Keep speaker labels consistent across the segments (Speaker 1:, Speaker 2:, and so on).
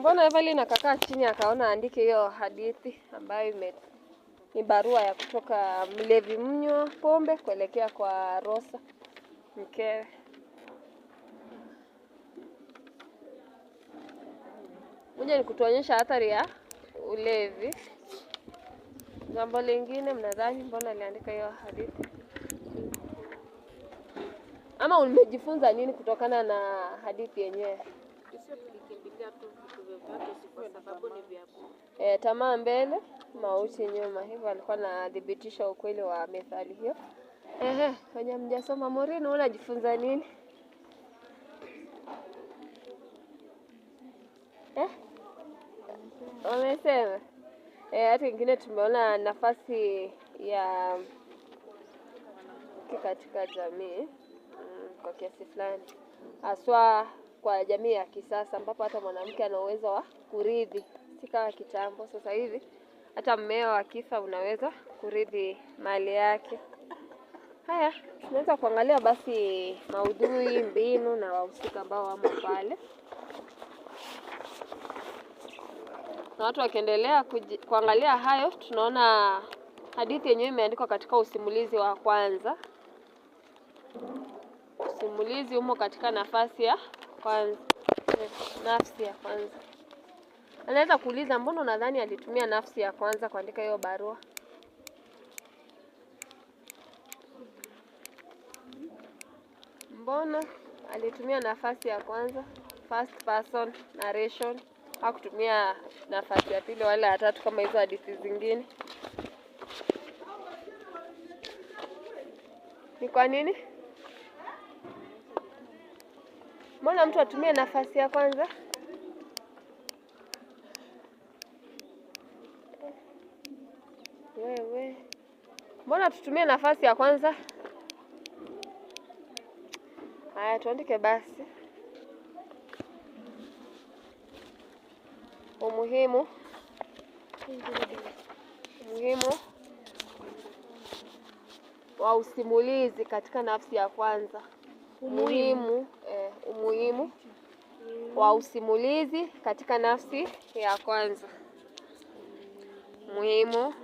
Speaker 1: Mbona Evelyn akakaa chini akaona andike hiyo hadithi ambayo ni barua ya kutoka mlevi mnywa pombe kuelekea kwa Rosa mkewe. Moja ni kutuonyesha athari ya ulevi. Jambo lingine mnadhani mbona aliandika hiyo hadithi? Ama umejifunza nini kutokana na hadithi yenyewe?
Speaker 2: Sio tulikimbilia tu vitu vyovyote kwa sababu ni vya
Speaker 1: tamaa mbele, mauti nyuma. Hivyo alikuwa anadhibitisha ukweli wa methali hiyo. Wenye mjasoma Morino unajifunza nini? Wamesema. Hata wengine tumeona nafasi ya katika jamii kwa kiasi fulani. Haswa kwa jamii ya kisasa ambapo hata mwanamke ana uwezo wa kurithi, si kama kitambo. Sasa hivi hata mmeo akifa unaweza kurithi mali yake. Haya, tunaweza kuangalia basi maudhui, mbinu na wahusika ambao wamo pale. Na watu wakiendelea kuangalia hayo, tunaona hadithi yenyewe imeandikwa katika usimulizi wa kwanza. Usimulizi umo katika nafasi ya kwanza. Nafsi ya kwanza. Anaweza kuuliza mbona unadhani alitumia nafsi ya kwanza kuandika hiyo barua? Mbona alitumia nafasi ya kwanza, first person narration, hakutumia nafasi ya pili wala ya tatu kama hizo hadithi zingine? Ni kwa nini? Mbona mtu atumie nafasi ya kwanza? Wewe. Mbona tutumie nafasi ya kwanza? Haya, tuandike basi. Umuhimu wa usimulizi katika nafsi ya kwanza. Umuhimu wa usimulizi katika nafsi ya kwanza. Umuhimu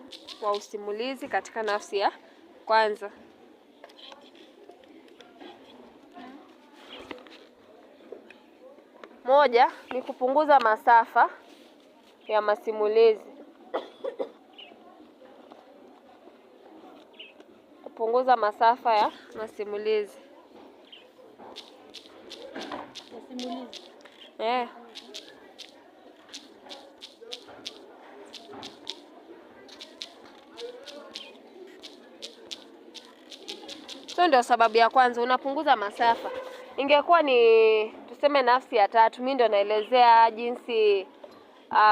Speaker 1: wa usimulizi katika nafsi ya kwanza. Moja ni kupunguza masafa ya masimulizi. Kupunguza masafa ya masimulizi. So ndio sababu ya kwanza, unapunguza masafa. Ingekuwa ni tuseme nafsi ya tatu, mimi ndio naelezea jinsi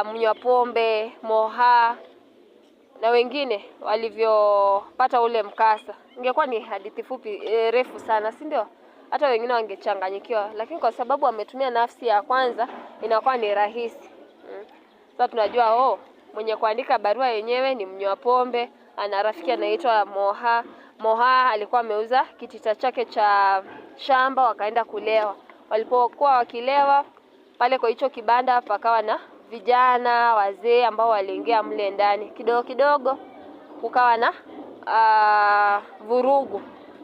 Speaker 1: mnywa pombe, Moha na wengine walivyopata ule mkasa. Ingekuwa ni hadithi fupi refu sana, si ndio? Hata wengine wangechanganyikiwa, lakini kwa sababu wametumia nafsi ya kwanza inakuwa ni rahisi. Sasa tunajua mwenye kuandika barua yenyewe ni mnywa pombe, ana rafiki anaitwa Moha. Moha alikuwa ameuza kitita chake cha shamba, wakaenda kulewa. Walipokuwa wakilewa pale kwa hicho kibanda pakawa na vijana wazee ambao waliingia mle ndani. Kidogo kidogo kukawa na vurugu.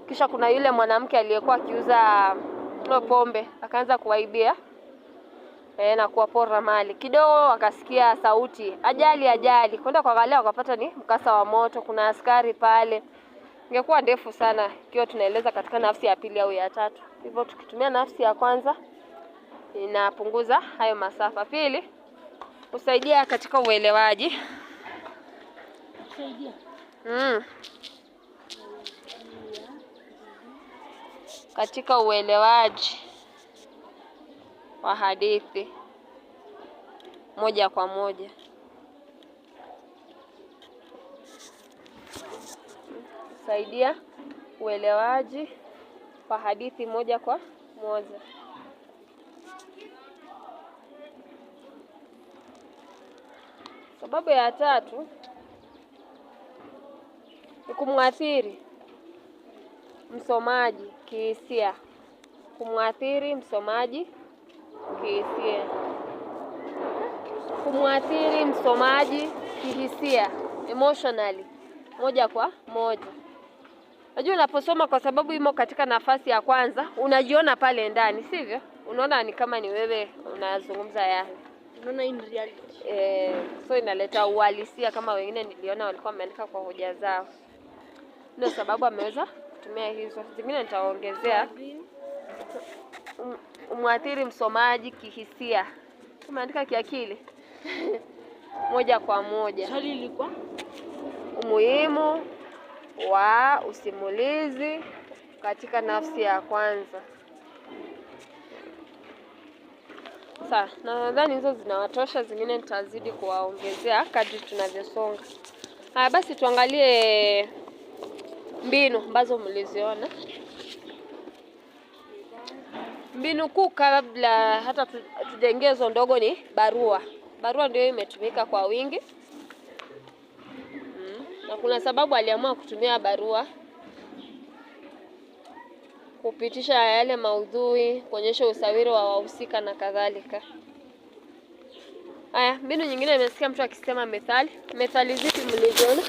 Speaker 1: Kisha kuna yule mwanamke aliyekuwa akiuza pombe akaanza kuwaibia na kuwapora mali. Kidogo wakasikia sauti, ajali. Kwenda kuangalia wakapata ni mkasa wa moto, kuna askari pale. Ingekuwa ndefu sana ikiwa tunaeleza katika nafsi ya pili au ya tatu. Hivyo tukitumia nafsi ya kwanza inapunguza hayo masafa. Pili, kusaidia katika uelewaji. Katika uelewaji wa hadithi moja kwa moja. Kusaidia uelewaji wa hadithi moja kwa moja. Sababu ya tatu ni kumwathiri msomaji kihisia. Kumwathiri msomaji kihisia. kumwathiri msomaji kihisia, emotionally, moja kwa moja. Unajua unaposoma kwa sababu imo katika nafasi ya kwanza, unajiona pale ndani, sivyo? Unaona ni kama ni wewe unazungumza yale.
Speaker 2: Unaona in reality.
Speaker 1: So inaleta uhalisia kama wengine niliona walikuwa wameandika kwa hoja zao. Ndio sababu ameweza kutumia hizo. Zingine nitaongezea. Umwathiri msomaji kihisia. Umeandika kiakili. Moja kwa moja.
Speaker 2: Swali lilikuwa
Speaker 1: umuhimu wa usimulizi katika nafsi ya kwanza. Sasa nadhani hizo zinawatosha, zingine nitazidi kuwaongezea kadri tunavyosonga. Haya basi tuangalie mbinu ambazo mliziona. Mbinu kuu kabla hata tujaingia hizo ndogo ni barua. Barua ndio imetumika kwa wingi. Na kuna sababu aliamua kutumia barua kupitisha yale maudhui, kuonyesha usawiri wa wahusika na kadhalika. Haya, mbinu nyingine nimesikia mtu akisema methali. Methali zipi mliziona?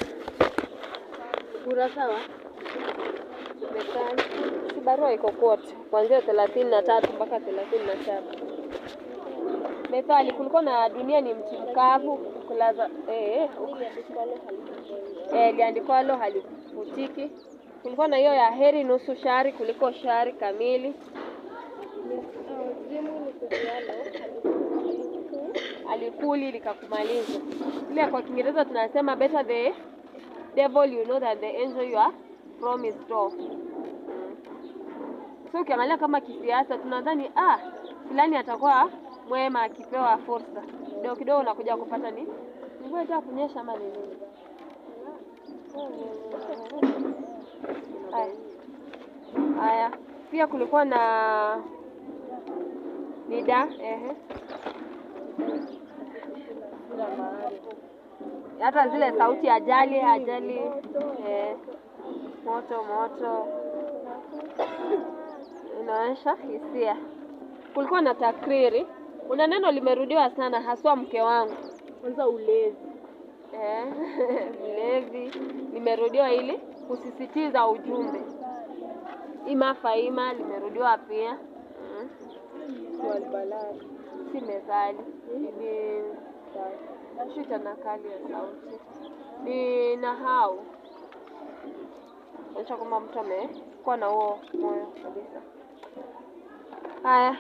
Speaker 2: kurasa wa
Speaker 1: Methali. Si barua iko kote, kuanzia 33 mpaka 37. Methali, kulikuwa na dunia ni mti mkavu, kulaza liandikwalo halifutiki. Kulikuwa na hiyo ya heri nusu shari kuliko shari kamili. Alikuli likakumaliza. Ile kwa Kiingereza tunasema better the devil you know than the angel you are promised of. So ukiangalia kama kisiasa tunadhani fulani atakuwa mwema akipewa fursa. Ndio kidogo unakuja kupata ni mvua itaka kunyesha ama ni nini. Haya. Pia kulikuwa na nida hata zile sauti ajali moto inaonyesha hisia. Kulikuwa na takriri. Kuna neno limerudiwa sana haswa mke wangu.
Speaker 2: kwanza ulezi.
Speaker 1: Mlevi limerudiwa ili kusisitiza ujumbe. Faima limerudiwa pia.
Speaker 2: Walbalari.
Speaker 1: Si methali. Ni shita nakali ya sauti. Ni nahau. Acha kama mtu amekuwa na huo moyo kabisa. Haya.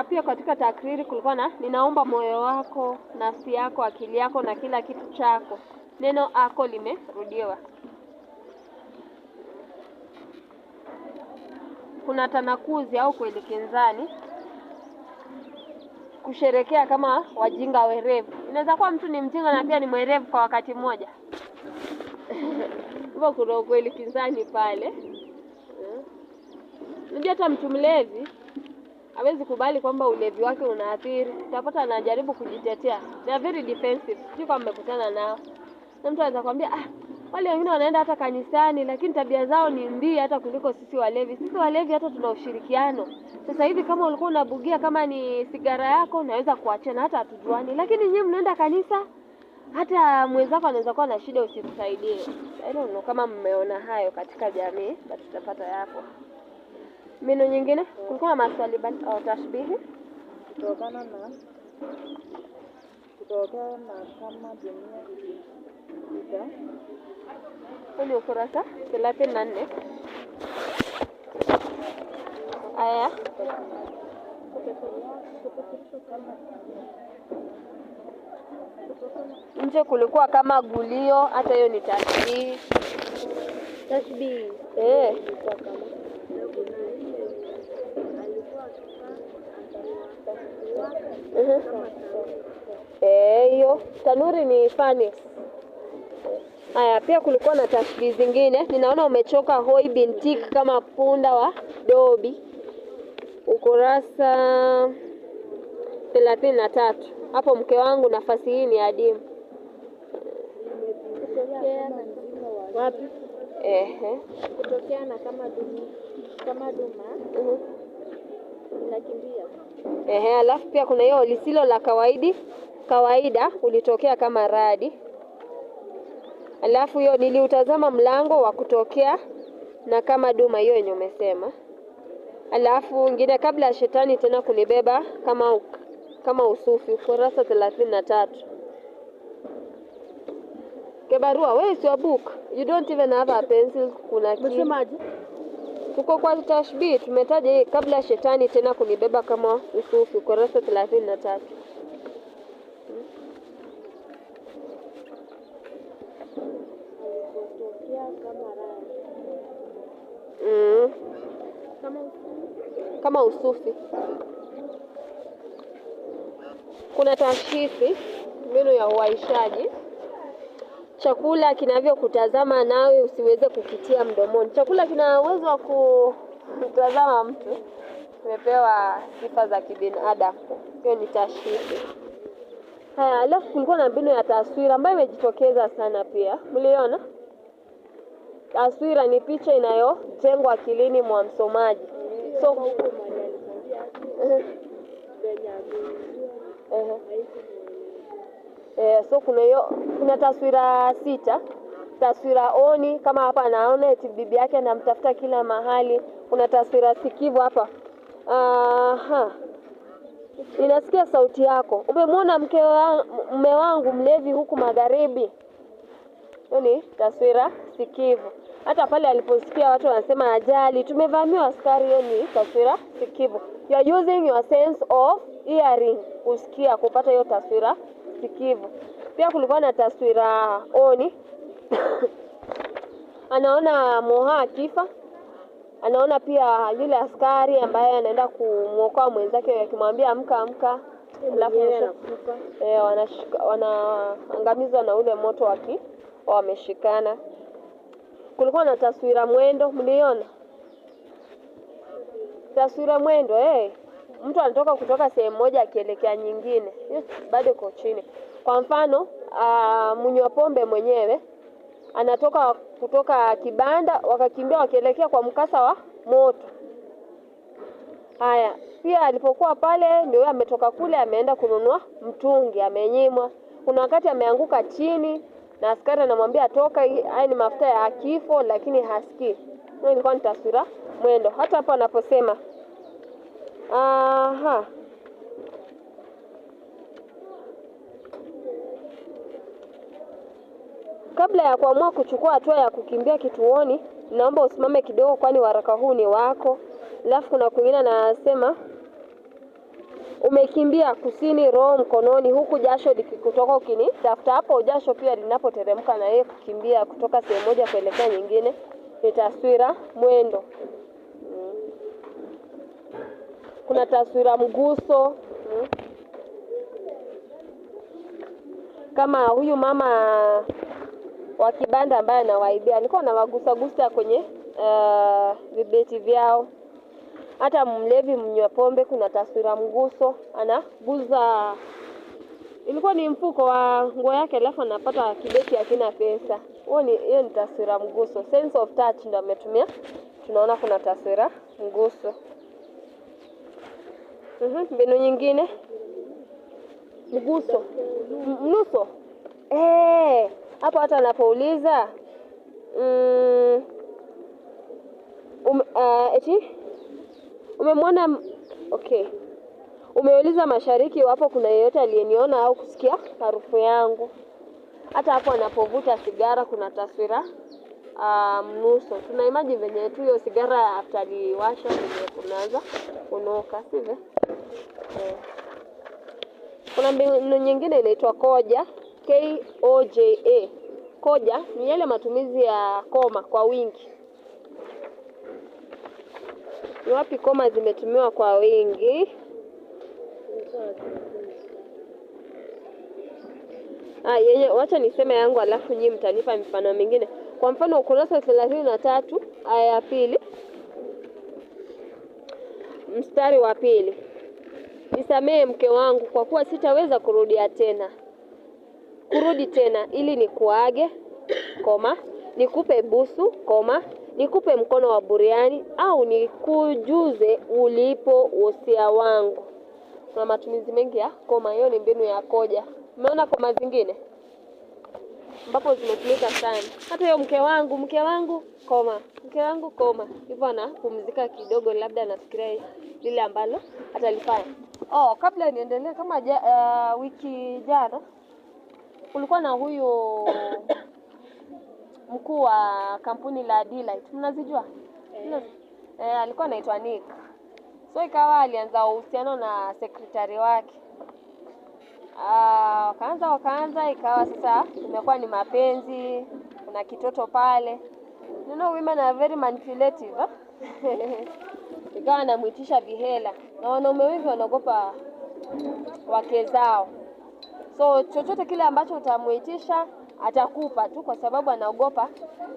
Speaker 1: Pia katika takriri kulikuwa na ninaomba moyo wako, nafsi yako, akili yako na kila kitu chako. Neno ako limerudiwa. Kuna tanakuzi au kweli kinzani. Kusherekea kama wajinga werevu. Inaweza kuwa mtu ni mjinga na pia ni mwerevu kwa wakati mmoja. Hivyo kuna kweli kinzani pale. Unajua hata mtu mlevi hawezi kubali kwamba ulevi wake unaathiri. Utapata anajaribu kujitetea. They are very defensive. Sio kama mmekutana nao. Na mtu anaweza kwambia wale wengine wanaenda hata kanisani lakini tabia zao ni mbaya hata kuliko sisi walevi. Sisi walevi hata tuna ushirikiano. Sasa hivi kama ulikuwa unabugia kama ni sigara yako naweza kuachana hata hatujuani. Lakini nyinyi mnaenda kanisa hata mwenzako anaweza kuwa na shida usimsaidie. I don't know kama mmeona hayo katika jamii, but tutapata yapo. Mbinu nyingine kulikuwa na maswali au tashbihi
Speaker 2: Kutokana na kama dunia ilipita.
Speaker 1: Ni ukurasa 34. Aya. Nje kulikuwa kama gulio, hata hiyo ni tashbihi.
Speaker 2: Tashbihi.
Speaker 1: Hiyo tanuri ni furnace. Haya, pia kulikuwa na tashbihi zingine. Ninaona umechoka hoi bintik kama punda wa dobi. Ukurasa 33. Hapo mke wangu nafasi hii ni adimu.
Speaker 2: Wapi?
Speaker 1: Kutokea
Speaker 2: na kama duma. Nakimbia.
Speaker 1: Alafu pia kuna hiyo lisilo la kawaidi kawaida ulitokea kama radi. Alafu hiyo niliutazama mlango wa kutokea na kama duma, hiyo yenye umesema. Alafu ingine kabla ya shetani tena kunibeba kama usufi, kurasa 33. Kebarua, where is your book? You don't even have a pencil. Kuna
Speaker 2: Unasemaje?
Speaker 1: tuko kwa tashbih, tumetaja hii kabla ya shetani tena kunibeba kama usufi, kurasa 33. Kama usufi. Kuna tashkhisi, mbinu ya uwaishaji. Chakula kinavyokutazama nawe usiweze kukitia mdomoni. Chakula kina uwezo wa kutazama mtu. Tumepewa sifa za kibinadamu. Hiyo ni tashkhisi. Haya, alafu kulikuwa na mbinu ya taswira ambayo imejitokeza sana pia. Mliona? Taswira ni picha inayojengwa akilini mwa msomaji. So so kuna taswira 6. Taswira oni, kama hapa anaona eti bibi yake anamtafuta kila mahali. Kuna taswira sikivu hapa. Ninasikia sauti yako. Umemwona mume wangu mlevi huku magharibi. Hiyo ni taswira sikivu. Hata pale aliposikia watu wanasema ajali, tumevamiwa askari, hiyo ni taswira sikivu. You are using your sense of hearing, kusikia, kupata hiyo taswira sikivu. Pia kulikuwa na taswira oni. Anaona Moha akifa. Anaona pia yule askari ambaye anaenda kumwokoa mwenzake akimwambia amka. Alafu wanaangamizwa na ule moto wameshikana. Kulikuwa na taswira mwendo, mliona? Taswira mwendo, mtu anatoka kutoka sehemu moja akielekea nyingine. Hiyo bado iko chini. Kwa mfano, mnywa pombe mwenyewe anatoka kutoka kibanda, wakakimbia wakielekea kwa mkasa wa moto. Haya, pia alipokuwa pale ndio ametoka kule ameenda kununua mtungi, amenyimwa. Kuna wakati ameanguka chini na askari anamwambia atoka, haya ni mafuta ya kifo, lakini hasikii. Hiyo ilikuwa ni taswira mwendo. Hata hapo anaposema kabla ya kuamua kuchukua hatua ya kukimbia kituoni, naomba usimame kidogo, kwani waraka huu ni wako. Alafu kuna kwingine anasema umekimbia kusini, roho mkononi, huku jasho likikutoka ukinitafuta. Hapo jasho pia linapoteremka na yeye kukimbia kutoka sehemu moja kuelekea nyingine ni taswira mwendo. Kuna taswira mguso. Kama huyu mama wa kibanda ambaye anawaibia alikuwa anawagusa kwenye vibeti vyao. Hata mlevi mnywa pombe kuna taswira mguso, anaguza, ilikuwa ni mfuko wa nguo yake, alafu anapata kibeti hakina pesa. Hiyo ni taswira mguso. Sense of touch ndio ametumia. Tunaona kuna taswira mguso. Mbinu nyingine mguso, mnuso. Hapo hata anapouliza umemwona, umeuliza mashariki wapo kuna yeyote aliyeniona au kusikia harufu yangu. Hata hapo anapovuta sigara kuna taswira mnuso. Tuna imagine venye tu hiyo sigara after aliwasha venye kunaanza kunuka, sivyo? Kuna mbinu nyingine inaitwa koja, KOJA. Koja ni yale matumizi ya koma kwa wingi. Ni wapi koma zimetumiwa kwa wingi? Wacha niseme yangu alafu nyinyi mtanipa mifano mingine. Kwa mfano ukurasa 33 aya ya 2 mstari wa 2. Nisamehe mke wangu kwa kuwa sitaweza kurudi tena ili nikuage, nikupe busu, nikupe mkono wa buriani au nikujuze ulipo wosia wangu. kuna matumizi mengi ya koma. Hiyo ni mbinu ya koja. Umeona koma zingine ambapo zimetumika sana. Hata hiyo mke wangu koma, mke wangu koma. Hivyo anapumzika kidogo, labda anafikiria lile ambalo atalifanya. Kabla niendelee, kama wiki jana kulikuwa na huyu mkuu wa kampuni la Delight. Mnazijua? Alikuwa anaitwa Nick. So ikawa alianza uhusiano na sekretari wake. Wakaanza ikawa sasa imekuwa ni mapenzi, kuna kitoto pale. You know, women are very manipulative. Ikawa anamuitisha vihela. Na wanaume wengi wanaogopa wake zao. So chochote kile ambacho utamuitisha atakupa tu, kwa sababu anaogopa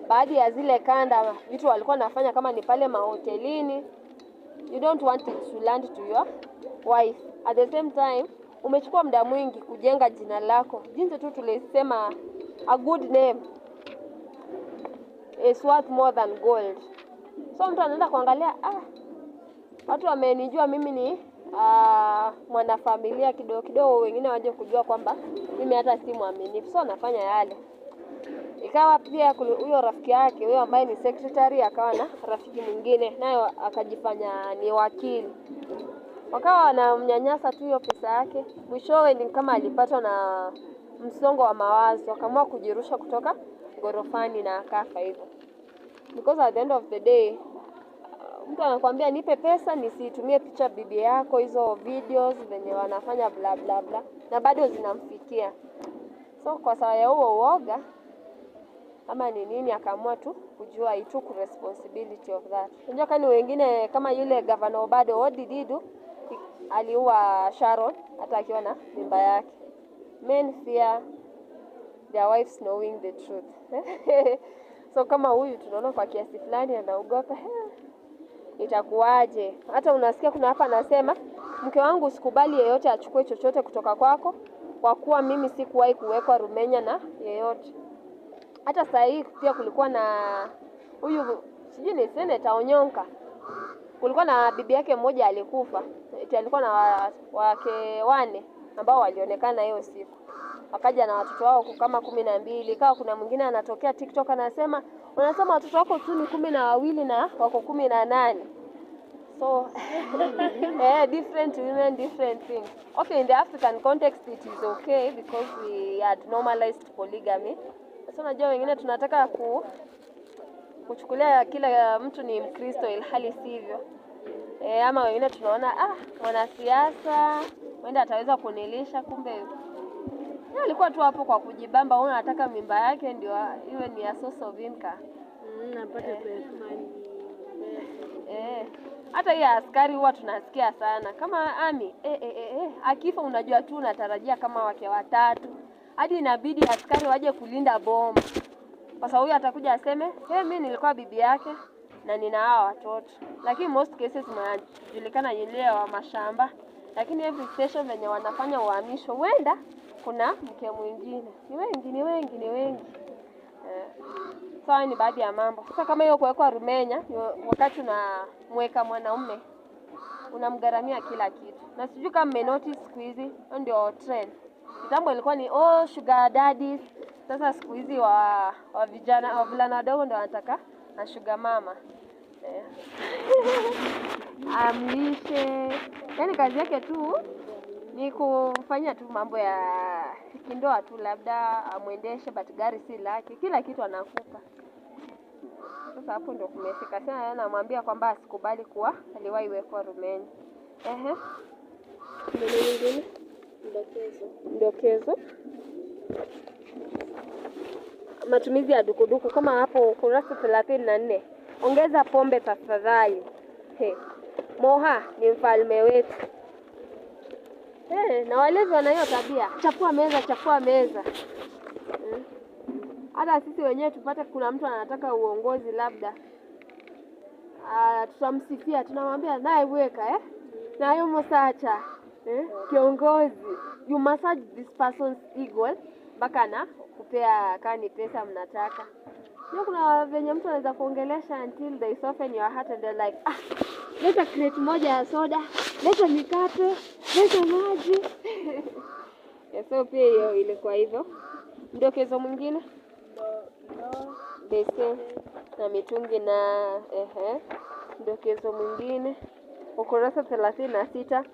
Speaker 1: baadhi ya zile kanda vitu walikuwa nafanya kama ni pale mahotelini. You don't want it to land to your wife. At the same time, umechukua muda mwingi kujenga jina lako. Jinsi tu tulisema, a good name is worth more than gold. So mtu anaenda kuangalia, watu wamenijua mimi ni mwanafamilia kidogo, wengine waje kujua kwamba mimi hata si mwaminifu. So nafanya yale. Ikawa pia huyo rafiki yake, huyo ambaye ni secretary, akawa na rafiki mwingine nayo akajifanya ni wakili. Wakawa wanamnyanyasa tu hiyo pesa yake. Mwishowe ni kama alipatwa na msongo wa mawazo, akaamua kujirusha kutoka gorofani na akafa hivyo. Because at the end of the day, mtu anakuambia nipe pesa nisitumie picha bibi yako, hizo videos zenye wanafanya bla bla bla, na bado zinamfikia. So kwa sababu ya huo uoga kama ni nini, akaamua tu kujua, he took responsibility of that. Unajua kani wengine kama yule Governor Obado, what did he do? Aliua Sharon hata akiwa na mimba yake. Men fear their wives knowing the truth. So kama huyu tunaona kwa kiasi fulani anaogopa, itakuwaje? Hata unasikia kuna hapa anasema, mke wangu usikubali yeyote achukue chochote kutoka kwako, kwa kuwa mimi sikuwahi kuwekwa rumenya na yeyote. Hata saa hii pia kulikuwa na huyu sijui ni Senator Onyonka. Kulikuwa na bibi yake mmoja alikufa. Alikuwa na wake 4 ambao walionekana hiyo siku. Wakaja na watoto wao kama 12. Ikawa kuna mwingine anatokea TikTok anasema, unasema watoto wako tu ni 12 na wako 18. So different women, different things. Okay, in the African context it is okay because we had normalized polygamy. Sasa unajua wengine tunataka kuchukulia kila mtu ni Mkristo ilhali sivyo. Ama wengine tunaona mwanasiasa wenda ataweza kunilisha, kumbe alikuwa tu hapo kwa kujibamba. Unataka mimba yake ndio iwe ni a source of income.
Speaker 2: Napata pesa.
Speaker 1: Hata hii askari huwa tunasikia sana kama ami akifa unajua tu unatarajia kama wake 3. Hadi inabidi askari waje kulinda bomu. Kwa sababu huyu atakuja aseme, mimi nilikuwa bibi yake na nina hawa watoto. Lakini most cases zinajulikana yule wa mashamba. Lakini every station venye wanafanya uhamisho, wenda kuna mke mwingine. Ni wengi. Sawa, ni baadhi ya mambo. Sasa kama hiyo kuwekwa rumenya, wakati unamweka mwanaume unamgaramia kila kitu. Na sijui kama mmenotice siku hizi ndio trend. Kitambo ilikuwa ni sugar daddies. Sasa siku hizi wavulana wadogo ndio wanataka na sugar mama. Amlishe. Yaani kazi yake tu ni kufanya tu mambo ya kindoa tu, labda amwendeshe but gari si lake. Kila kitu anakupa. Sasa hapo ndio kumefika. Sasa anamwambia kwamba asikubali kuwa aliwahi wekwa rumeni. Nini nyingine? Ndokezo. Matumizi ya dukuduku kama hapo kurasa 34. Ongeza pombe tafadhali. Moha ni mfalme wetu. Na walevi wana hiyo tabia. Chafua meza. Hata sisi wenyewe tupate kuna mtu anataka uongozi labda. Tutamsifia, tunamwambia naye weka na hiyo msacha. Kiongozi, you massage this person's ego mpaka na kupea kani pesa mnataka. Ndio kuna venye mtu anaweza kuongelesha until they soften your heart and they're like, leta crate moja ya soda, leta mikate, leta maji. So pia hiyo ilikuwa hivyo. Mdokezo mwingine bese na mitungi na mdokezo mwingine ukurasa 36.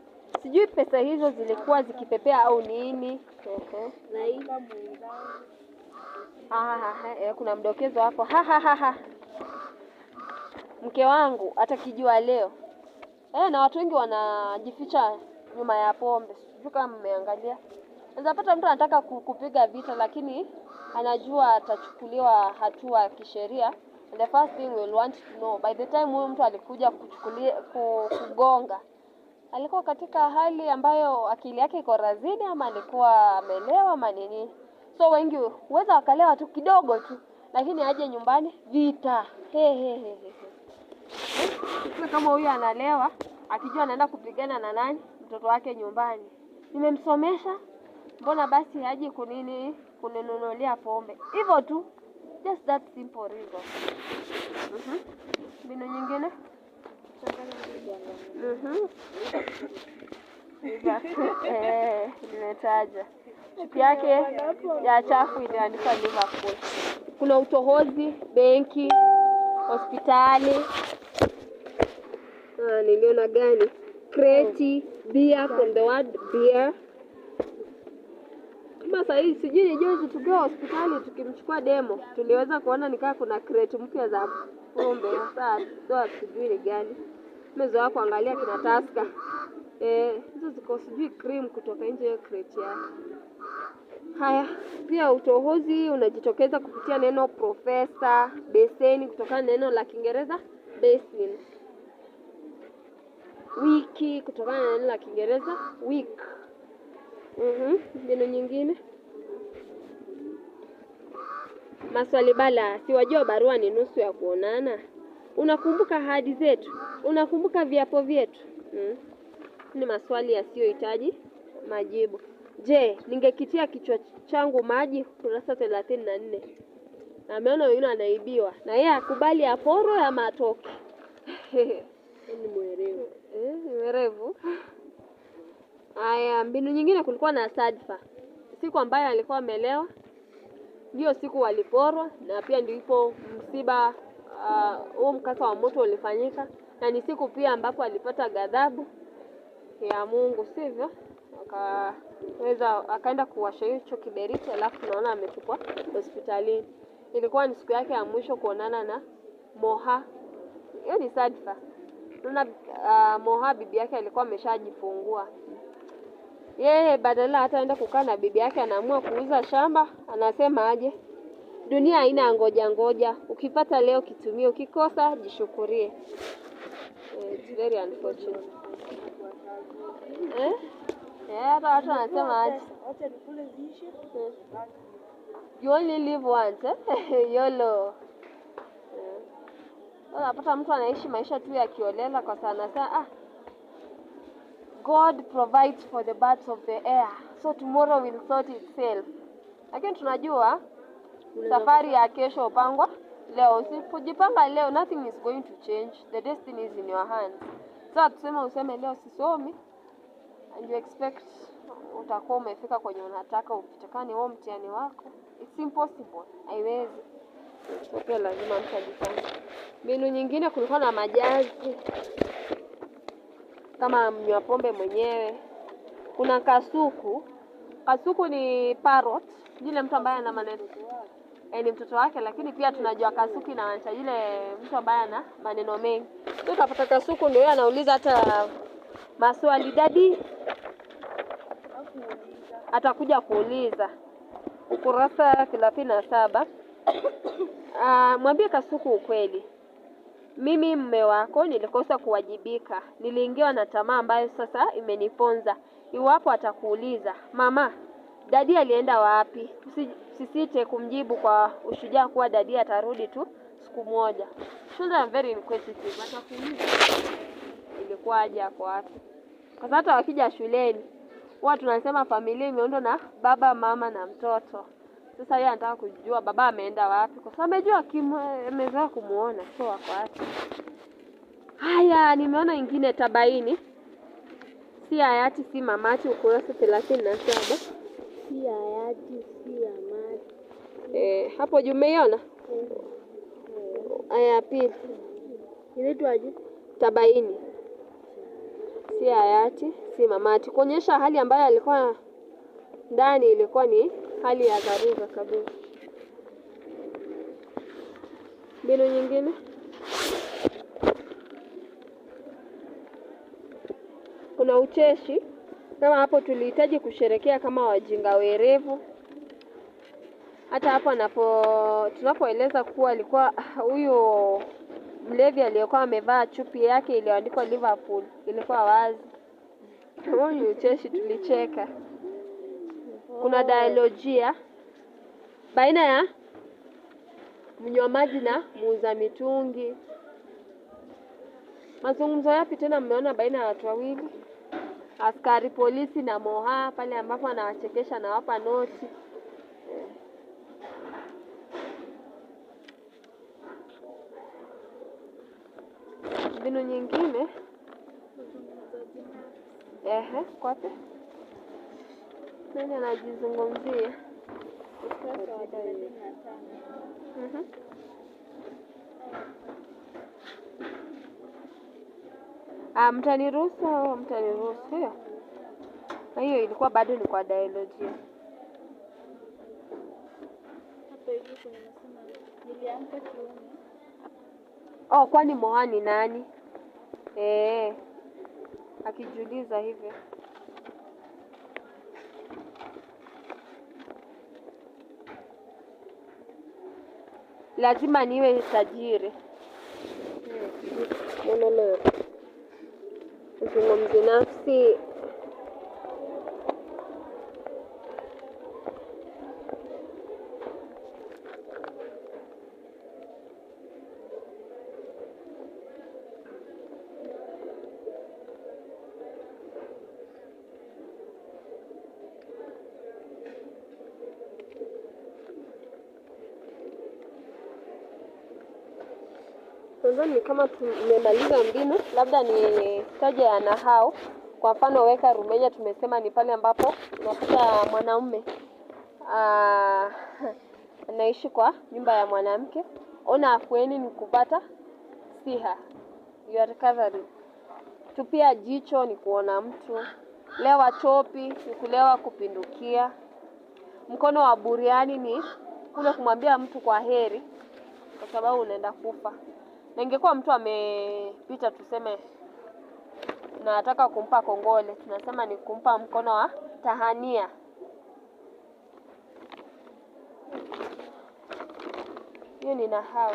Speaker 1: Sijui pesa hizo zilikuwa zikipepea au nini. Kuna mdokezo hapo. Mke wangu atakijua leo. Na watu wengi wanajificha nyuma ya pombe. Sijui kama mmeangalia. Unaweza pata mtu anataka kupiga vita lakini anajua atachukuliwa hatua ya kisheria. And the first thing we'll want to know, by the time huyo mtu alikuja kugonga, alikuwa katika hali ambayo akili yake iko razini ama alikuwa amelewa ama nini. So wengi huweza wakalewa tu kidogo tu, lakini aje nyumbani vita. Kama huyu analewa akijua anaenda kupigana na nani, mtoto wake nyumbani. Nimemsomesha, mbona basi haji kuninunulia pombe? Hivyo tu. Just that simple reason. Mbinu nyingine? Nimetaja. Chupi yake ya chafu iliandikwa Liverpool. Kuna utohozi, benki, hospitali. Niliona gani? Kreti, beer, from the word beer. Kama sasa hivi sijui juzi tukiwa hospitali tukimchukua demo, tuliweza kuona nikaa kuna kreti mpya za pombe. Sasa ndio sijui ni gani. Mezoea kuangalia kina Tusker. Hizo ziko sijui cream kutoka nje ya kreti yake. Haya, pia utohozi unajitokeza kupitia neno profesa, beseni kutoka neno la Kiingereza basin. Wiki kutoka neno la Kiingereza week. Mbinu nyingine. Maswali bala, siwajua barua ni nusu ya kuonana. Unakumbuka ahadi zetu? Unakumbuka viapo vyetu? Ni maswali yasiyohitaji majibu. Je, ningekitia kichwa changu maji? Kurasa 34. Ameona wengine anaibiwa na yeye akubali aporo ya matoke. Ni mwerevu. Mwerevu. Haya, mbinu nyingine kulikuwa na sadfa. Siku ambayo alikuwa amelewa, ndio siku waliporwa, na pia ndipo msiba huo mkasa wa moto ulifanyika, na ni siku pia ambapo alipata ghadhabu ya Mungu, sivyo? Akaenda kuwasha hicho kiberiti, alafu tunaona ametupwa hospitalini. Ilikuwa ni siku yake ya mwisho kuonana na Moha. Hiyo ni sadfa. Tunaona Moha bibi yake alikuwa ameshajifungua. Yeye badala hata aenda kukaa na bibi yake anaamua kuuza shamba. Anasema aje? Dunia haina ngoja. Ukipata leo kitumie, ukikosa jishukurie. It's very unfortunate. Hata watu wanasema aje?
Speaker 2: Acha nikule ziishe.
Speaker 1: You only live once, YOLO. Unapata mtu anaishi maisha tu ya kiolela kwa sana sana. God provides for the birds of the air, so tomorrow will sort itself. Lakini tunajua safari ya kesho upangwa leo. Usipojipanga leo, nothing is going to change. The destiny is in your hands. So useme leo sisomi and you expect utakuwa umefika kwenye unataka ufitakani wao mtihani wako. It's impossible. Haiwezi. So pia lazima mtajipange. Mbinu nyingine kulikuwa na majazi. Kama mnywa pombe mwenyewe. Kuna kasuku. Kasuku ni parrot. Yule mtu ambaye ana maneno. Ni mtoto wake, lakini pia tunajua kasuku inamaanisha yule mtu ambaye ana maneno mengi. So utapata kasuku ndio yeye anauliza hata maswali dadi. Atakuja kuuliza. Ukurasa 37. Mwambie kasuku ukweli. Mimi mume wako nilikosa kuwajibika. Niliingiwa na tamaa ambayo sasa imeniponza. Iwapo atakuuliza, mama, dadi alienda wapi? Usisite kumjibu kwa ushujaa kuwa dadi atarudi tu siku moja. Children are very inquisitive. Atakuuliza ilikuwa aje hapo wapi? Kwa sababu hata wakija shuleni, huwa tunasema familia imeundwa na baba, mama na mtoto. Sasa yeye anataka kujua baba ameenda wapi, kwa sababu amejua ameweza kumuona sio wako wapi. Haya, nimeona ingine tabaini. Si hayati si mamati, ukurasa 37.
Speaker 2: Si hayati si mamati.
Speaker 1: Hapo juu umeiona? Aya ya pili.
Speaker 2: Inaitwaje?
Speaker 1: Tabaini. Si hayati si mamati, kuonyesha hali ambayo alikuwa ndani ilikuwa ni hali ya dharura kabisa. Mbinu nyingine, kuna ucheshi. Kama hapo tulihitaji kusherekea kama wajinga werevu. Hata hapo tunapoeleza kuwa alikuwa huyu mlevi aliyekuwa amevaa chupi yake iliyoandikwa Liverpool ilikuwa wazi. Huo ni ucheshi, tulicheka. Kuna dialojia baina ya mnywa maji na muuza mitungi. Mazungumzo yapi tena mmeona baina ya watu wawili? Askari polisi na Moha, pale ambapo anawachekesha na wapa noti. Mbinu nyingine, kwapi? Nani anajizungumzia? Mtaniruhusu au mtaniruhusu? Hiyo ilikuwa bado ni kwa dialojia.
Speaker 2: Hapa hivi kuna nasema niliamka kiume.
Speaker 1: Kwani Moha ni nani? Akijiuliza hivyo. Lazima niwe tajiri. No. Uzungumzi nafsi. Nadhani kama tumemaliza mbinu, labda ni taja ya nahau. Kwa mfano, weka rumenya, tumesema ni pale ambapo unakuta mwanaume anaishi kwa nyumba ya mwanamke. Ona afueni ni kupata siha, you are recovering. Tupia jicho ni kuona mtu. Lewa chopi ni kulewa kupindukia. Mkono wa buriani ni kule kumwambia mtu kwa heri kwa sababu unaenda kufa. Na ingekuwa mtu amepita, tuseme na nataka kumpa kongole, tunasema ni kumpa mkono wa tahania. Hiyo ni nahau.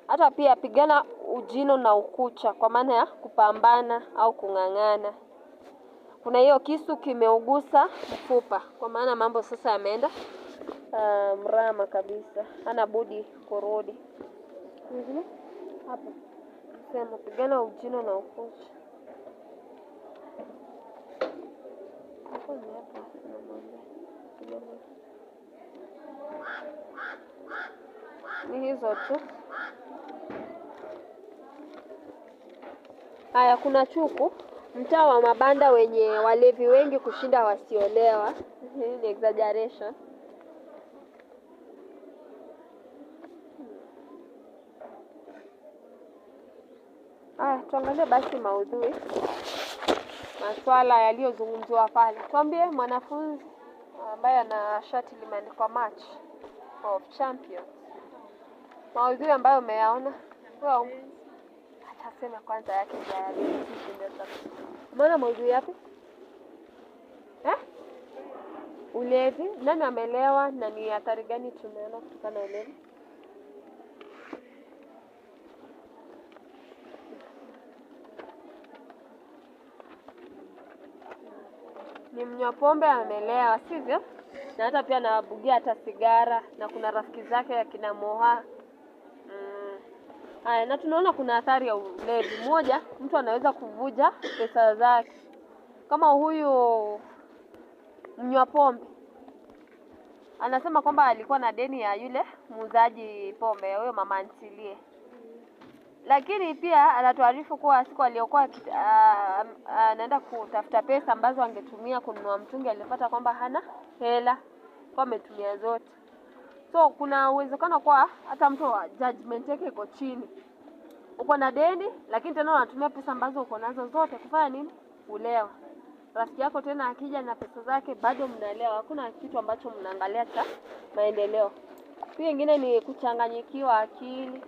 Speaker 1: Hata pia pigana ujino na ukucha, kwa maana ya kupambana au kung'ang'ana. Kuna hiyo kisu kimeugusa mfupa, kwa maana mambo sasa yameenda mrama kabisa, hana budi kurudi. Hapa sema pigana ujino na ukucha. Hapo ni hapa ni hizo tu. Haya, kuna chuku. Mtaa wa mabanda wenye walevi wengi kushinda wasiolewa. Hii ni exaggeration. Tuangalie basi maudhui, maswala yaliyozungumziwa pale. Tuambie mwanafunzi ambaye ana shati limeandikwa March of Champions, maudhui ambayo umeyaona. Acha sema kwanza yake ndio. Umeona maudhui yapi? Ulevi. Nani amelewa na ni hatari gani tumeona kutokana na ulevi? Ni mnywa pombe amelewa, sivyo? Na hata pia anabugia hata sigara, na kuna rafiki zake akina Moha. Na tunaona kuna athari ya ulevi. Moja, mtu anaweza kuvuja pesa zake. Kama huyu mnywa pombe anasema kwamba alikuwa na deni ya yule muuzaji pombe, huyo mama antilie. lakini pia anatuarifu kuwa siku aliyokuwa anaenda kutafuta pesa ambazo angetumia kununua mtungi alipata kwamba hana hela, kwa ametumia zote. So kuna uwezekano kwa hata mtu wa judgment yake iko chini. Uko na deni lakini tena unatumia pesa ambazo uko nazo zote kufanya nini? Kulewa. Rafiki yako tena akija na pesa zake bado mnalewa. Hakuna kitu ambacho mnaangalia cha maendeleo. Pia ingine ni kuchanganyikiwa akili.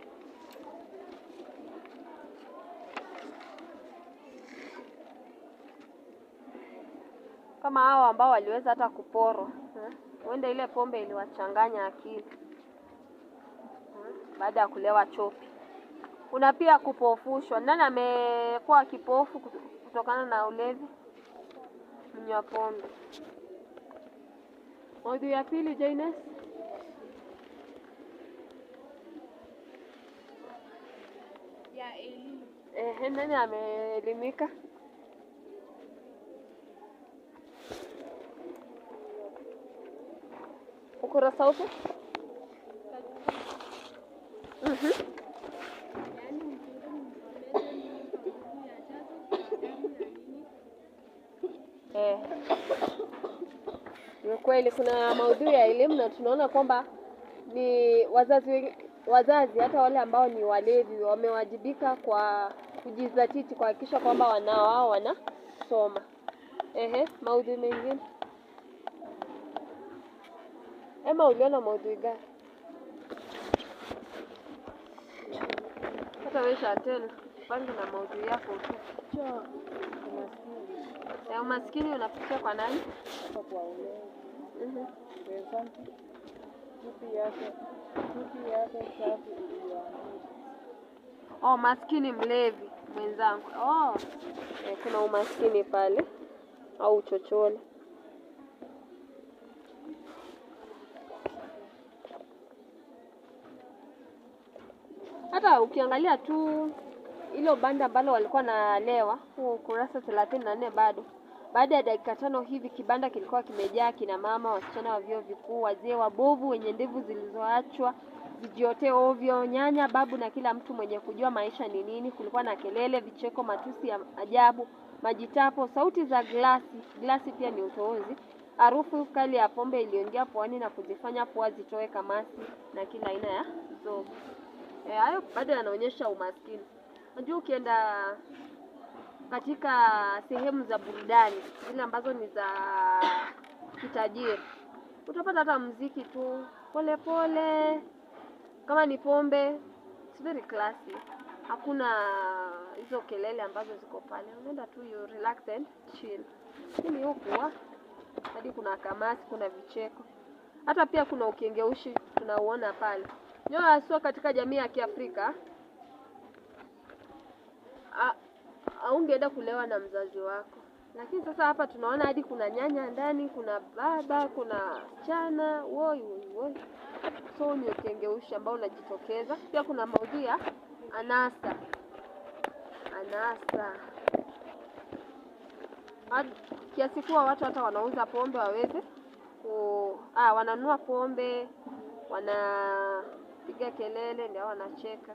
Speaker 1: Kama hao ambao waliweza hata kuporwa, huenda ile pombe iliwachanganya akili baada ya kulewa chopi. Kuna pia kupofushwa. Nani amekuwa kipofu kutokana na ulevi? Mnywa pombe. Maudhui ya pili, Jaines.
Speaker 2: Ya elimu.
Speaker 1: Nani ameelimika? Ukurasa upi? Ni kweli kuna maudhui ya elimu na tunaona kwamba ni wazazi hata wale ambao ni walevi wamewajibika kwa kujizatiti kuhakikisha kwamba wanao wao wanasoma. Maudhui mengine. Ema, uliona maudhui gani? Hata wewe tena pange na maudhui yako tu. Umaskini unafikia kwa nani?
Speaker 3: Kwa ulevi. Chupi yake safi iliyoanguka.
Speaker 1: Maskini mlevi mwenzangu. Kuna umaskini pale au uchochole. Hata ukiangalia tu ilo banda ambalo walikuwa nalewa, huo ukurasa 34 bado. Baada ya dakika 5 hivi kibanda kilikuwa kimejaa kina mama, wasichana wa vyuo vikuu, wazee wabovu wenye ndevu zilizoachwa zijiote ovyo, nyanya, babu na kila mtu mwenye kujua maisha ni nini. Kulikuwa na kelele, vicheko, matusi ya ajabu, majitapo, sauti za glasi pia ni utoozi. Harufu kali ya pombe iliyoingia puani na kuzifanya pua zitoe kamasi na kila aina ya zogo. Hayo bado yanaonyesha umaskini. Unajua ukienda katika sehemu za burudani zile ambazo ni za kitajiri, utapata hata muziki tu pole pole. Kama ni pombe, it's very classy. Hakuna hizo kelele ambazo ziko pale. Unaenda tu you relax and chill. Lakini huku hadi kuna kamasi, kuna vicheko. Hata pia kuna ukengeushi tunauona pale. Nyoa sio katika jamii ya Kiafrika. Haungeenda kulewa na mzazi wako. Lakini sasa hapa tunaona hadi kuna nyanya ndani, kuna baba, kuna chana, woi. So ni ukengeushi ambao unajitokeza. Pia kuna maudhui ya anasa. Kiasi kuwa watu hata wanauza pombe waweze wananunua pombe, wanapiga kelele, ndio wanacheka.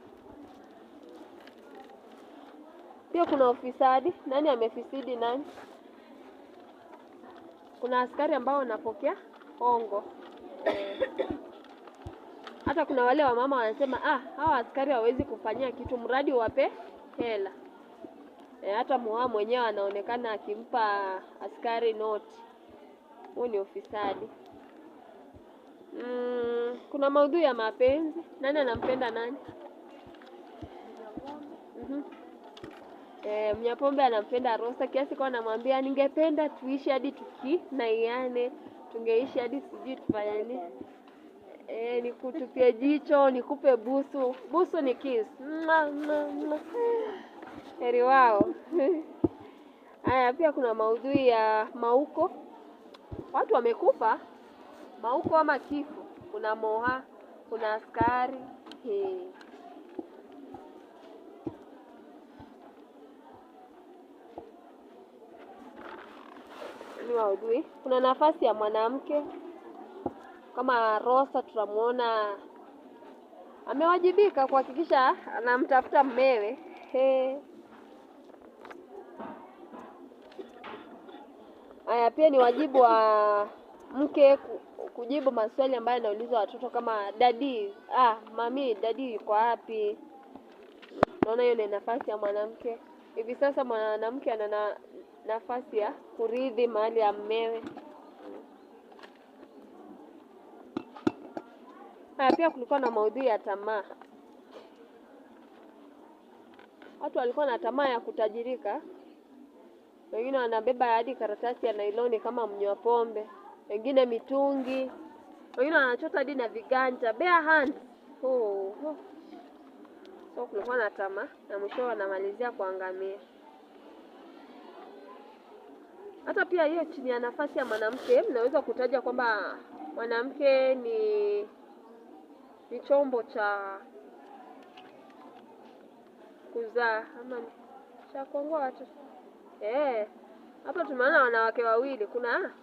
Speaker 1: Pia kuna ufisadi. Nani amefisidi nani? Kuna askari ambao wanapokea hongo. Hata kuna wale wa mama wanasema hawa askari hawezi kufanyia kitu mradi wape hela. Hata muha mwenyewe anaonekana akimpa askari noti. Huo ni ufisadi. Kuna maudhui ya mapenzi. Nani anampenda nani? Mnyapombe anampenda Rosa kiasi kwa anamwambia ningependa tuishi hadi tukinaiane, tungeishi hadi sijui tufanye nini. Nikutupie jicho, nikupe busu. Busu ni kiss. Heri wao. Haya, pia kuna maudhui ya mauko. Watu wamekufa. Mauko ama kifo. Kuna moha, kuna askari. Maudhui. Kuna nafasi ya mwanamke kama Rosa, tunamuona amewajibika kuhakikisha anamtafuta mmewe. Haya, pia ni wajibu wa mke kujibu maswali ambayo yanaulizwa watoto kama dadi, mami, dadi yuko wapi? Naona hiyo ni nafasi ya mwanamke. Hivi sasa mwanamke ana nafasi ya kurithi mali ya mmewe. Pia kulikuwa na maudhui ya tamaa. Watu walikuwa na tamaa ya kutajirika. Wengine wanabeba hadi karatasi ya nailoni kama mnywa pombe, wengine mitungi, wengine wanachota hadi na viganja, bare hands. So kulikuwa na tamaa na mwisho wanamalizia kuangamia. Hata pia hiyo chini ya nafasi ya mwanamke, mnaweza kutaja kwamba mwanamke ni chombo cha kuzaa ama cha kuongoa watu. Hapa tumeona wanawake wawili, kuna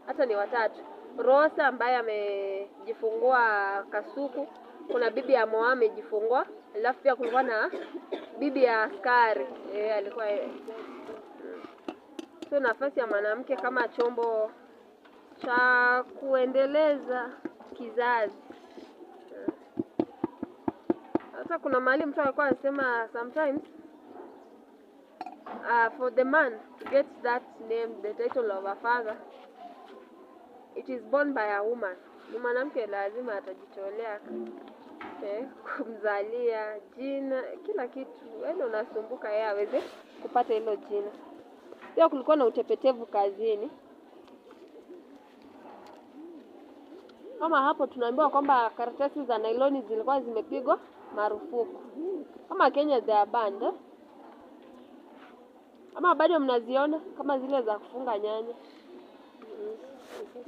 Speaker 1: hata ni watatu. Rosa ambaye amejifungua Kasuku, kuna bibi ya Moa amejifungua, alafu pia kulikuwa na bibi ya askari. Alikuwa so nafasi ya mwanamke kama chombo cha kuendeleza kizazi. Hata kuna mahali mtu alikuwa anasema sometimes for the man to get that name, the title of a father, it is born by a woman. Ni mwanamke lazima atajitolea kumzalia jina, kila kitu. Wewe unasumbuka yeye aweze kupata hilo jina. Pia kulikuwa na utepetevu kazini. Kama hapo tunaambiwa kwamba karatasi za nailoni zilikuwa zimepigwa marufuku. Kama Kenya they are banned. Ama bado mnaziona kama zile za kufunga nyanya.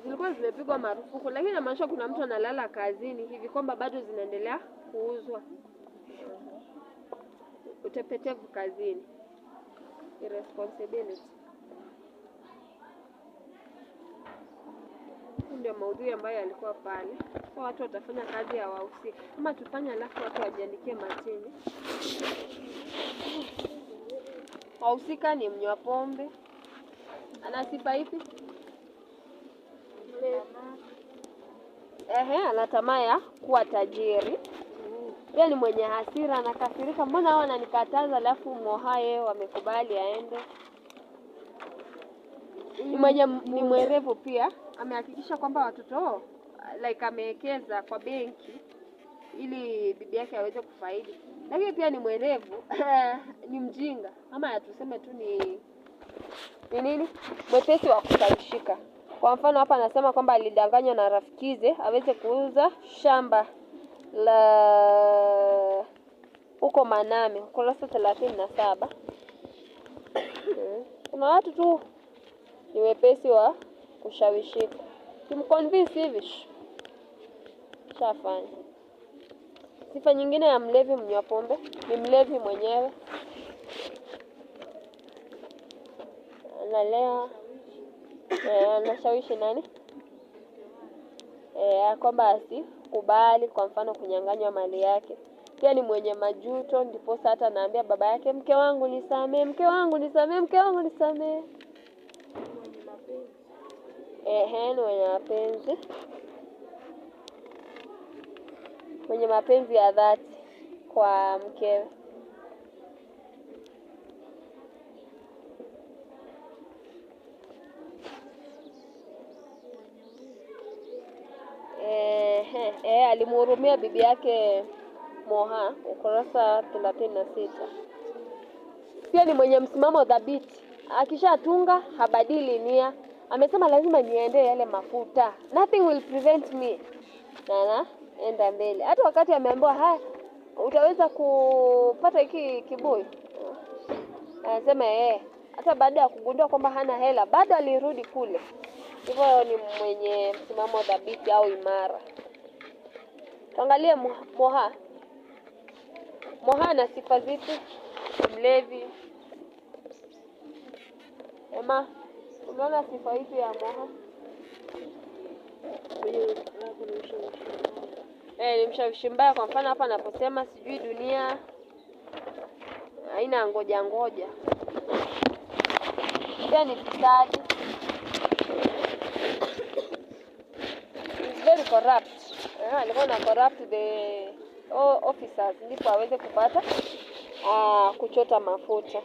Speaker 1: Zilikuwa zimepigwa marufuku, lakini inamaanisha kuna mtu analala kazini hivi kwamba bado zinaendelea kuuzwa. Utepetevu kazini. Irresponsibility. Ndio maudhui ambayo yalikuwa pale. Kwa watu watafanya kazi ya wahusika. Kama tufanye alafu watu wajiandikie matini. Wahusika ni mnywa pombe. Ana sifa ipi? Ana tamaa ya kuwa tajiri. Yeye ni mwenye hasira, anakasirika, mbona hao wananikataza alafu Mohaye wamekubali aende. Ni mwerevu pia, amehakikisha kwamba watoto amewekeza kwa benki ili bibi yake aweze kufaidi. Lakini pia ni mwerevu, ni mjinga, ama tuseme tu ni nini? Mwepesi wa kushawishika. Kwa mfano hapa anasema kwamba alidanganywa na rafikize aweze kuuza shamba la huko Maname, ukurasa 37. Kuna watu tu ni wepesi wa kushawishika. Kimconvince hivi shafanya. Sifa nyingine ya mlevi mnywa pombe ni mlevi mwenyewe. Analea anashawishi nani? Kwamba asikubali kwa mfano kunyang'anywa mali yake. Pia ni mwenye majuto, ndipo hata anaambia baba yake, mke wangu nisamee, mke wangu nisamee, mke wangu nisamee. Ni mwenye mapenzi. Mwenye mapenzi ya dhati kwa mkewe. Alimhurumia bibi yake Moha, ukurasa 36. Pia ni mwenye msimamo dhabiti. Akishatunga habadili nia. Amesema lazima niende yale mafuta. Nothing will prevent me. Enda mbele. Hata wakati ameambiwa utaweza kupata hiki kibuyu. Anasema hata baada ya kugundua kwamba hana hela, bado alirudi kule. Hivyo ni mwenye msimamo dhabiti au imara. Tuangalie Moha. Moha ana sifa zipi? Mlevi. Unaona sifa hizi ya Moha? Ni mshawishi mbaya. Kwa mfano hapa anaposema sijui dunia haina ngoja ngoja, pia ni fisadi. It's very corrupt. Alikuwa na corrupt the officers ndipo aweze kupata kuchota mafuta.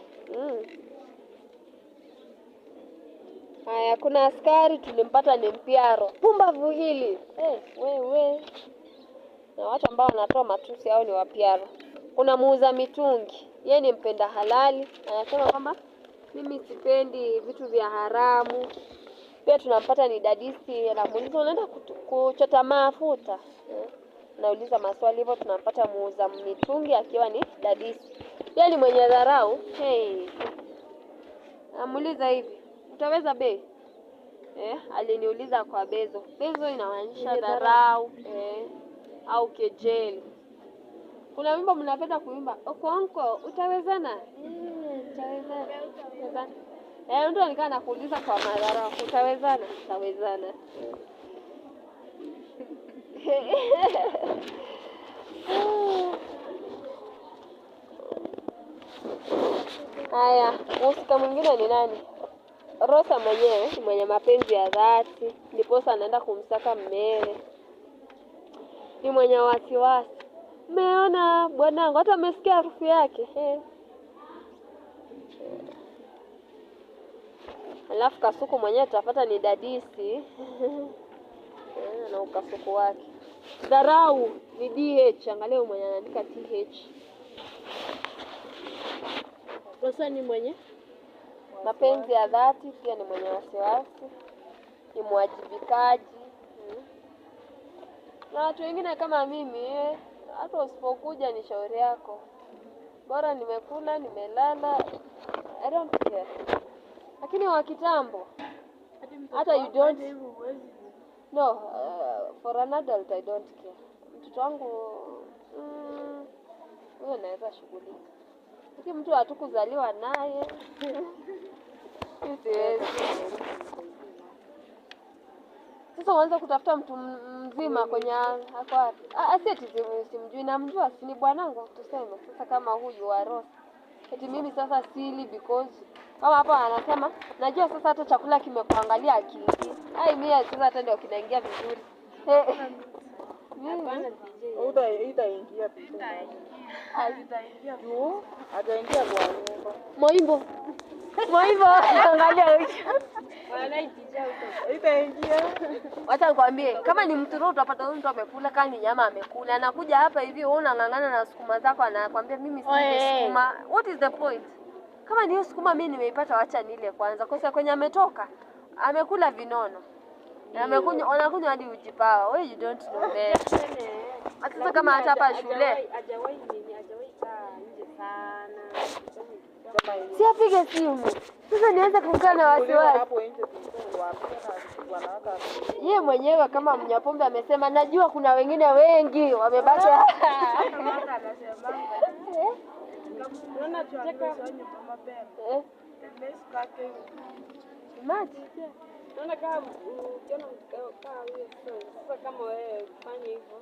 Speaker 1: Haya, kuna askari tulimpata ni mpiaro. Pumbavu hili. Wewe. Na watu ambao wanatoa matusi hao ni wapiaro. Kuna muuza mitungi. Yeye ni mpenda halali. Anasema kwamba mimi sipendi vitu vya haramu. Pia tunampata ni dadisi. Anamuuliza unaenda kuchota mafuta. Nauliza maswali hivyo. Tunampata muuza mitungi akiwa ni dadisi. Pia ni mwenye dharau. Amuuliza hivi, utaweza bei? Aliniuliza kwa bezo. Bezo inamaanisha dharau au kejeli. Kuna wimbo mnapenda kuimba, Okonko, utawezana? Utawezana. Mtu alikaa anakuuliza kwa madharau, utawezana? Utawezana. Haya, mhusika mwingine ni nani? Rosa mwenyewe ni mwenye mapenzi ya dhati, ndiposa anaenda kumsaka mmewe. Ni mwenye wasiwasi. Meona bwanangu, hata amesikia harufu yake. Alafu kasuku mwenyewe tutapata ni dadisi. Na ukasuku wake. Dharau ni DH, angalia mwenye anaandika TH.
Speaker 2: Rosa ni mwenye
Speaker 1: mapenzi ya dhati, pia ni mwenye wasiwasi, ni mwajibikaji. Na watu wengine kama mimi, hata usipokuja ni shauri yako. Bora nimekula, nimelala, I don't care. Lakini wa kitambo, hata you don't no, for an adult I don't care. Mtoto wangu huyo naweza shughulika. Lakini mtu hatukuzaliwa naye siwezi. Sasa uanze kutafuta mtu mzima kwenye hako wapi? Eti simjui, namjua, si ni bwanangu tuseme. Sasa kama huyu wa Rosa, eti mimi sasa sili because kama hapa anasema najua sasa hata chakula kimekuangalia akili. Mimi sasa hata ndio kinaingia vizuri.
Speaker 3: Itaingia pia. Ataingia kwa nyumba.
Speaker 1: Moimbo. Angalia huyu.
Speaker 3: Itaingia.
Speaker 1: Wacha nikwambie, kama ni mtu roho utapata huyu mtu amekula, kani nyama amekula. Anakuja hapa hivi wewe unang'ang'ana na sukuma zako, anakuambia mimi si sukuma. What is the point? Kama ni sukuma mimi nimeipata, wacha nile kwanza. Kwa sababu kwenye ametoka amekula vinono. Na anakunywa hadi ujipawa. Wewe you don't know that. Sasa kama hata hapa shule
Speaker 2: hajawahi kaa nje sana.
Speaker 1: si apige simu. Sasa nianze kukaa na wasiwasi.
Speaker 3: Hapo nje wanawaka.
Speaker 1: Yeye mwenyewe kama mnyapombe amesema najua kuna wengine wengi wamebaki.
Speaker 2: Unaona tucheka
Speaker 3: mapema.
Speaker 1: Maji.
Speaker 2: Naona kama ukiona kama huyo sasa kama wewe fanya hivyo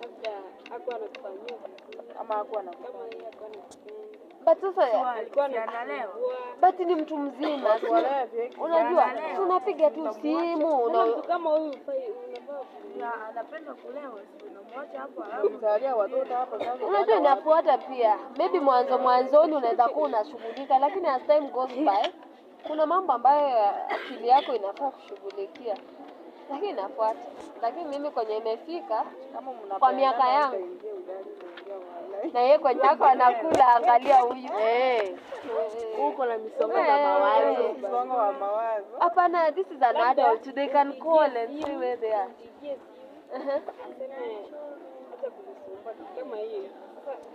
Speaker 2: labda hakuwa anakufanyia vizuri
Speaker 3: Ama hakuwa
Speaker 2: kama yeye hakuwa anakupenda.
Speaker 1: But sasa
Speaker 2: Alikuwa analewa.
Speaker 1: but ni mtu mzima. Unajua tunapiga tu simu
Speaker 2: Mtu kama huyu unafaa
Speaker 3: anapenda kulewa, unamwacha hapo kumzalia watoto hapo sasa.
Speaker 1: Unajua inafuata pia. Maybe mwanzoni unaweza kuwa unashughulika, lakini as time goes by kuna mambo ambayo akili yako inafaa kushughulikia. Lakini inafuata. Lakini mimi kwenye imefika
Speaker 3: Kama
Speaker 1: kwa miaka yangu na yeye kwenye yako anakula, angalia huyu.
Speaker 2: uko na misongo ya mawazo.
Speaker 3: Msongo wa mawazo.
Speaker 1: Hapana, this is an adult. They can call and see where they are.
Speaker 2: Hata kunisumbua kama hiyo.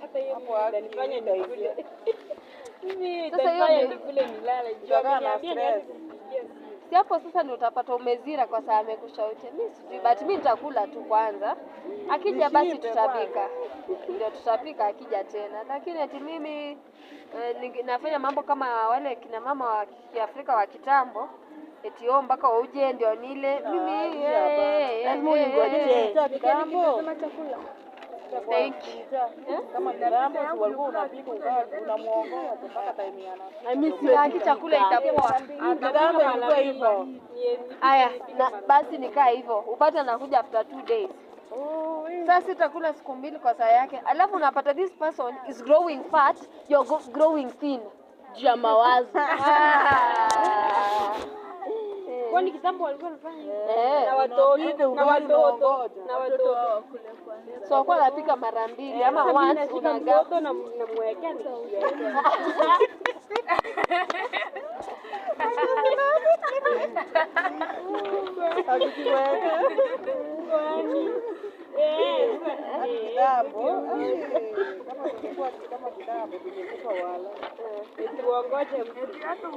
Speaker 2: Hata hiyo
Speaker 3: Hapo hapo
Speaker 2: nifanye nikule. Mimi
Speaker 1: Sasa hiyo
Speaker 2: nitafanya
Speaker 1: ni-
Speaker 2: nikule nilale.
Speaker 3: Utakaa na stress.
Speaker 1: Si hapo sasa ndio utapata umezira kwa sababu amekushauri. Mimi sijui, but mimi nitakula tu kwanza. Akija basi
Speaker 3: Nishibe
Speaker 1: tutapika. Ndio tutapika akija tena. Lakini eti mimi nafanya mambo kama wale kina mama wa Kiafrika wa kitambo. Eti mpaka uje ndio nile. Mimi
Speaker 3: Lazima uningojee. Kitambo.
Speaker 2: Kama chakula.
Speaker 3: Kama kitambo walikuwa unapika unamuongoza mpaka time yana.
Speaker 1: Sitaki chakula itapoa.
Speaker 3: Kitambo ilikuwa hivyo.
Speaker 1: Haya, na basi nikaa hivyo. Upata nakuja after 2 days. Sasa sitakula siku mbili kwa saa yake. Alafu unapata this person is growing fat, you're growing thin.
Speaker 2: Jia mawazo. Kwani kitambo walikuwa wanafanya hivyo? Na watoto.
Speaker 1: So kwa napika mara mbili ama once unaga
Speaker 2: mtoto na mwekea nikiweka.
Speaker 3: Kama kitambo tungekufa wala.
Speaker 2: Tuongoje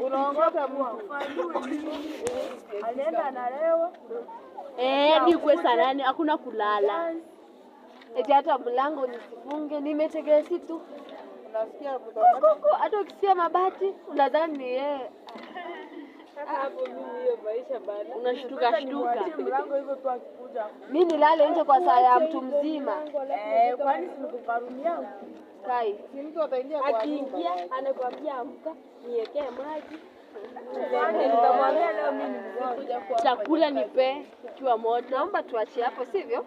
Speaker 3: Unaongoza mtu.
Speaker 2: Anaenda analewa. Ni kwa sanani hakuna kulala.
Speaker 1: eti hata mlango nisifunge, nimetegesi tu.
Speaker 3: Unasikia kutoka
Speaker 1: Hata ukisikia mabati unadhani ni yeye.
Speaker 2: Sasa hapo mimi hiyo maisha bado. Unashtuka
Speaker 3: mlango hivyo tu akikuja.
Speaker 1: Mimi nilale nje kwa saa ya mtu mzima.
Speaker 3: Kwani sinikukarumia?
Speaker 1: Kai.
Speaker 3: Si mtu ataingia kwa nyumba.
Speaker 2: Akiingia anakuambia amka, niwekee maji.
Speaker 3: Nitamwambia leo mimi nilikuja kwa
Speaker 2: Chakula nipe ikiwa moto.
Speaker 1: Naomba tuachie hapo, sivyo?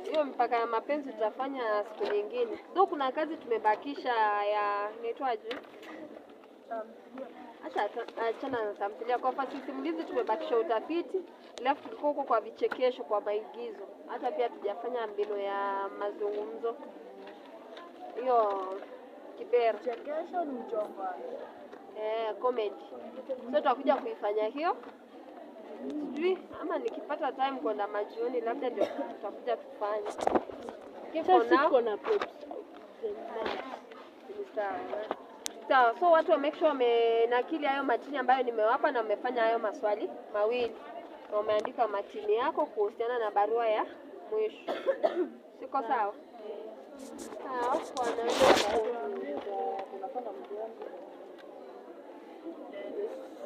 Speaker 1: Hiyo mpaka ya mapenzi tutafanya siku nyingine. Ndio kuna kazi tumebakisha ya inaitwaje? Achana na tamthilia. Kwa fasi simulizi tumebakisha utafiti, alafu tulikuwa huko kwa vichekesho, kwa maigizo. Hata pia tujafanya mbinu ya mazungumzo. Hiyo kipera.
Speaker 3: Chekesho ni mchongo.
Speaker 1: Comedy. So tutakuja kuifanya hiyo. Sijui ama nikipata time kwenda majioni labda ndio tutakuja tufanye.
Speaker 2: Siko na props.
Speaker 1: Sawa, so watu wa make sure wamenakili hayo matini ambayo nimewapa na wamefanya hayo maswali mawili. Na wameandika matini yako kuhusiana na barua ya mwisho. Siko sawa? Sawa,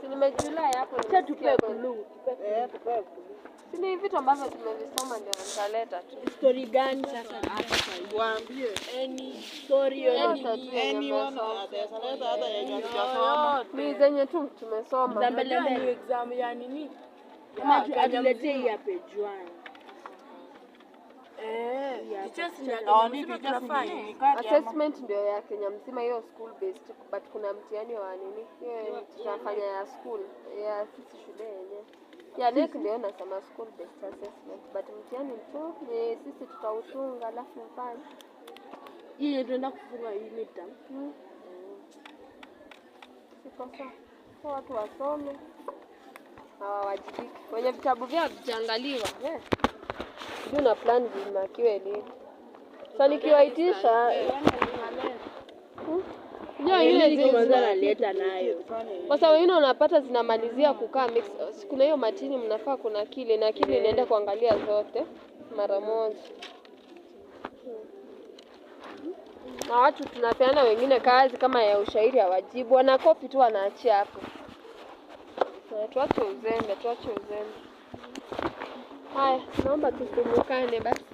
Speaker 1: si nimejulai hapo
Speaker 2: Acha tupe clue.
Speaker 3: Tupe.
Speaker 1: Si ni vitu ambavyo tumevisoma ndio nitaleta tu.
Speaker 2: Story gani sasa hapa sasa?
Speaker 3: Waambie.
Speaker 2: Any story
Speaker 1: Anyone
Speaker 3: Ataleta hata yenye tutasoma.
Speaker 1: ni zenye tu tumesoma.
Speaker 2: Mbele ni exam ya nini? Kama atuletee hii hapa juani.
Speaker 1: Assessment ndio ya Kenya mzima, hiyo school based, but kuna mtihani wa nini hiyo tutafanya ya school ya sisi shule yenyewe ya NEC ndio nasema school based assessment, but mtihani tu ni sisi tutautunga alafu mfanye
Speaker 2: hii tunaenda kufunga hii midterm.
Speaker 1: Siko sawa. Kwa watu wasome hawawajibiki kwenye vitabu vyao vikiangaliwa. Ndio na plan vimakiwe lini. Sasa nikiwaitisha
Speaker 2: ile kwanza naleta nayo.
Speaker 1: kwa sababu wengine unapata zinamalizia kukaa mix. Kuna hiyo matini mnafaa kuna kile na kile inaenda kuangalia zote mara moja. Na watu tunapeana wengine kazi kama ya ushairi hawajibu, wanakopi tu wanaachia hapo. Tuache uzembe. Haya, naomba tukumukane basi.